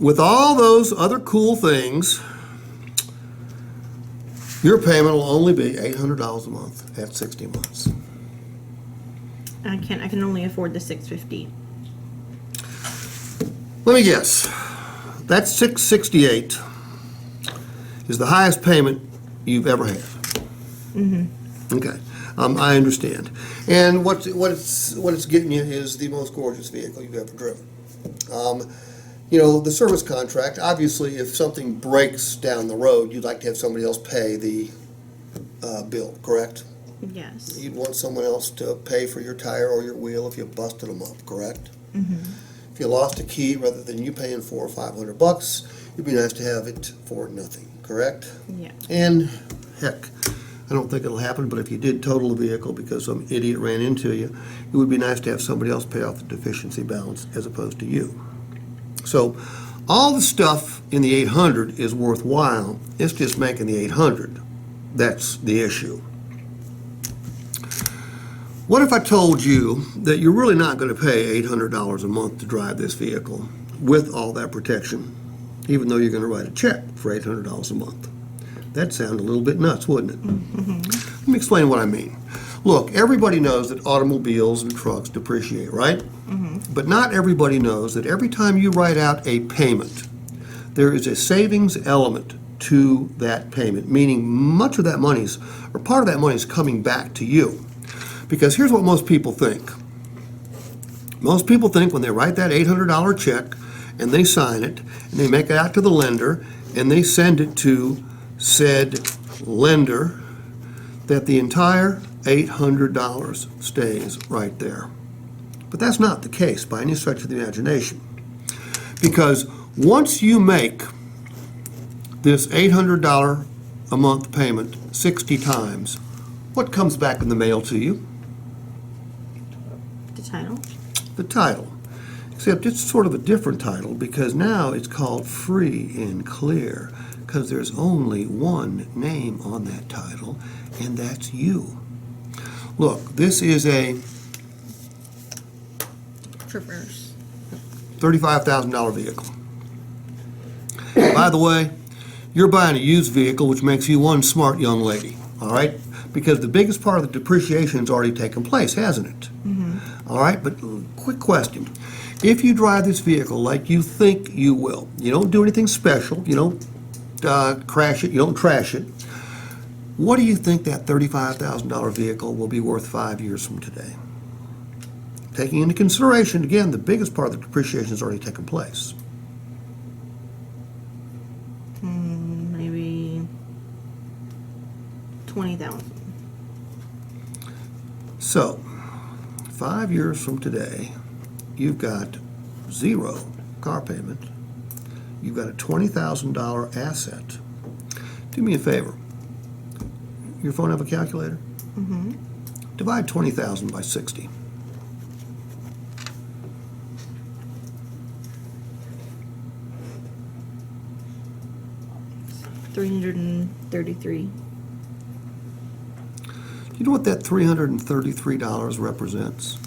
with all those other cool things, your payment will only be $800 a month at 60 months. I can only afford the $650. Let me guess. That $668 is the highest payment you've ever had. Mm-hmm. Okay, I understand. And what it's getting you is the most gorgeous vehicle you've ever driven. You know, the service contract, obviously, if something breaks down the road, you'd like to have somebody else pay the bill, correct? Yes. You'd want someone else to pay for your tire or your wheel if you busted them up, correct? Mm-hmm. If you lost a key, rather than you paying $400 or $500, it'd be nice to have it for nothing, correct? Yeah. And heck, I don't think it'll happen, but if you did total the vehicle because some idiot ran into you, it would be nice to have somebody else pay off the deficiency balance as opposed to you. So all the stuff in the 800 is worthwhile. It's just making the 800. That's the issue. What if I told you that you're really not going to pay $800 a month to drive this vehicle with all that protection, even though you're going to write a check for $800 a month? That'd sound a little bit nuts, wouldn't it? Mm-hmm. Let me explain what I mean. Look, everybody knows that automobiles and trucks depreciate, right? Mm-hmm. But not everybody knows that every time you write out a payment, there is a savings element to that payment, meaning much of that money's, or part of that money is coming back to you. Because here's what most people think. Most people think when they write that $800 check and they sign it and they make it out to the lender and they send it to said lender that the entire $800 stays right there. But that's not the case by any stretch of the imagination. Because once you make this $800 a month payment 60 times, what comes back in the mail to you? The title. The title. Except it's sort of a different title because now it's called free and clear because there's only one name on that title, and that's you. Look, this is a Traverse. $35,000 vehicle. By the way, you're buying a used vehicle, which makes you one smart young lady, all right? Because the biggest part of the depreciation has already taken place, hasn't it? Mm-hmm. All right, but quick question. If you drive this vehicle like you think you will, you don't do anything special, you don't crash it, you don't trash it, what do you think that $35,000 vehicle will be worth 5 years from today? Taking into consideration, again, the biggest part of the depreciation has already taken place. Maybe 20,000. So, 5 years from today, you've got zero car payment. You've got a $20,000 asset. Do me a favor. Your phone have a calculator? Mm-hmm. Divide 20,000 by 60. $333. Do you know what that $333 represents?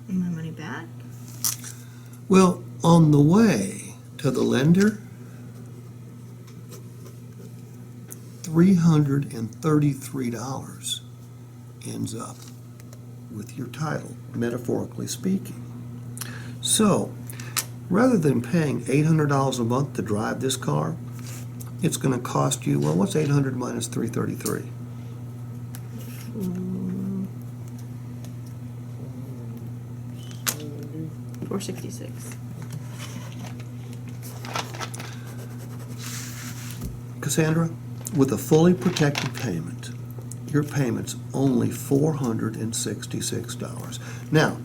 My money back? Well, on the way to the lender, $333 ends up with your title, metaphorically speaking. So, rather than paying $800 a month to drive this car, it's going to cost you, well, what's 800 minus 333? $466. Cassandra, with a fully protected payment, your payment's only $466. Now,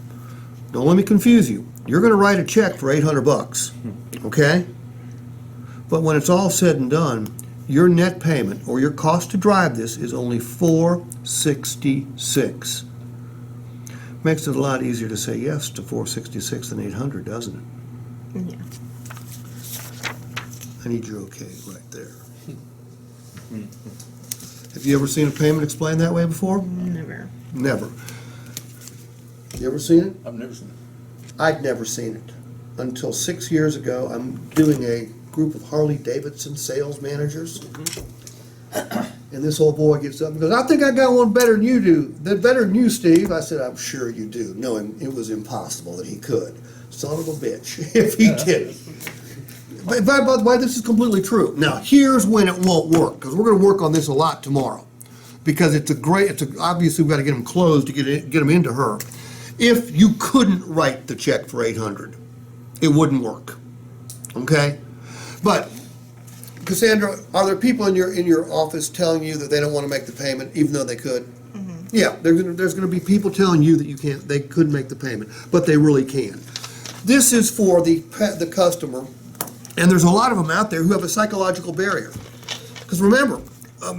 don't let me confuse you. You're going to write a check for $800, okay? But when it's all said and done, your net payment or your cost to drive this is only $466. Makes it a lot easier to say yes to $466 than $800, doesn't it? Yeah. I need your okay right there. Have you ever seen a payment explained that way before? Never. Never. You ever seen it? I've never seen it. I'd never seen it until 6 years ago. I'm doing a group of Harley Davidson sales managers. And this old boy gets up and goes, I think I got one better than you do. Better than you, Steve. I said, I'm sure you do. Knowing it was impossible that he could. Son of a bitch, if he did. But by the way, this is completely true. Now, here's when it won't work, because we're going to work on this a lot tomorrow. Because obviously we've got to get them closed to get them into her. If you couldn't write the check for $800, it wouldn't work. Okay? But Cassandra, are there people in your office telling you that they don't want to make the payment even though they could? Mm-hmm. Yeah, there's going to be people telling you that they couldn't make the payment, but they really can. This is for the customer, and there's a lot of them out there who have a psychological barrier. Because remember,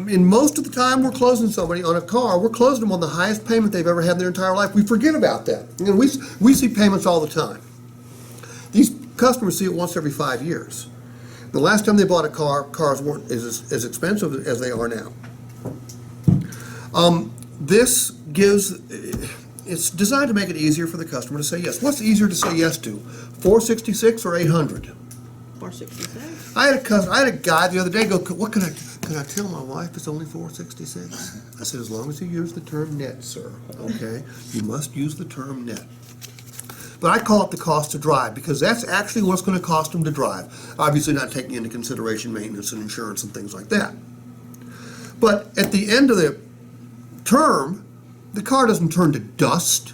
in most of the time we're closing somebody on a car, we're closing them on the highest payment they've ever had in their entire life. We forget about that. We see payments all the time. These customers see it once every 5 years. The last time they bought a car, cars weren't as expensive as they are now. It's designed to make it easier for the customer to say yes. What's easier to say yes to, $466 or $800? $466. I had a guy the other day go, what can I tell my wife it's only $466? I said, as long as you use the term net, sir, okay? You must use the term net. But I call it the cost to drive, because that's actually what's going to cost them to drive. Obviously not taking into consideration maintenance and insurance and things like that. But at the end of the term, the car doesn't turn to dust.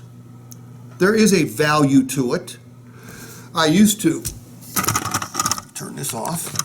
There is a value to it. I used to turn this off.